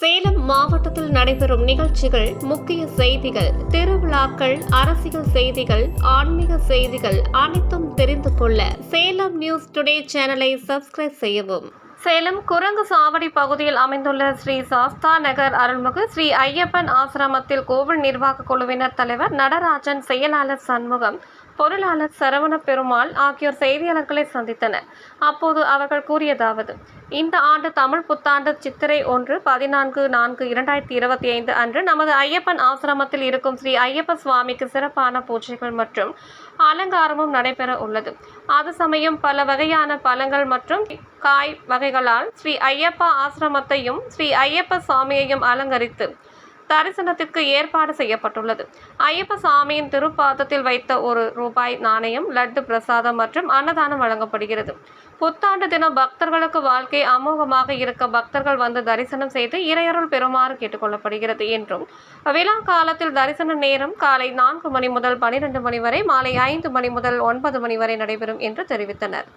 சேலம் மாவட்டத்தில் நடைபெறும் நிகழ்ச்சிகள், முக்கிய செய்திகள், திருவிழாக்கள், அரசியல் செய்திகள், ஆன்மீக செய்திகள் அனைத்தும் தெரிந்து கொள்ள சேலம் நியூஸ் டுடே சேனலை சப்ஸ்கிரைப் செய்யவும். சேலம் குரங்கு சாவடி பகுதியில் அமைந்துள்ள ஸ்ரீ சாஸ்தா நகர் அருள்மிகு ஸ்ரீ ஐயப்பன் ஆசிரமத்தில் கோவில் நிர்வாக குழுவினர் தலைவர் நடராஜன், செயலாளர் சண்முகம், பொருளாளர் சரவண பெருமாள் ஆகியோர் செய்தியாளர்களை சந்தித்தனர். அப்போது அவர்கள் கூறியதாவது: இந்த ஆண்டு தமிழ் புத்தாண்டு சித்திரை 1/14/2025 அன்று நமது ஐயப்பன் ஆசிரமத்தில் இருக்கும் ஸ்ரீ ஐயப்ப சுவாமிக்கு சிறப்பான பூஜைகள் மற்றும் அலங்காரமும் நடைபெற உள்ளது. அது சமயம் பல வகையான பழங்கள் மற்றும் காய் வகைகளால் ஸ்ரீ ஐயப்பா ஆசிரமத்தையும் ஸ்ரீ ஐயப்ப சுவாமியையும் அலங்கரித்து தரிசனத்திற்கு ஏற்பாடு செய்யப்பட்டுள்ளது. ஐயப்ப சாமியின் திருப்பாதத்தில் வைத்த ₹1 நாணயம், லட்டு பிரசாதம் மற்றும் அன்னதானம் வழங்கப்படுகிறது. புத்தாண்டு தினம் பக்தர்களுக்கு வாழ்க்கை அமோகமாக இருக்க பக்தர்கள் வந்து தரிசனம் செய்து இறையருள் பெறுமாறு கேட்டுக்கொள்ளப்படுகிறது என்றும், விழா காலத்தில் தரிசன நேரம் காலை 4 மணி முதல் 12 மணி வரை, மாலை 5 மணி முதல் 9 மணி வரை நடைபெறும் என்று தெரிவித்தனர்.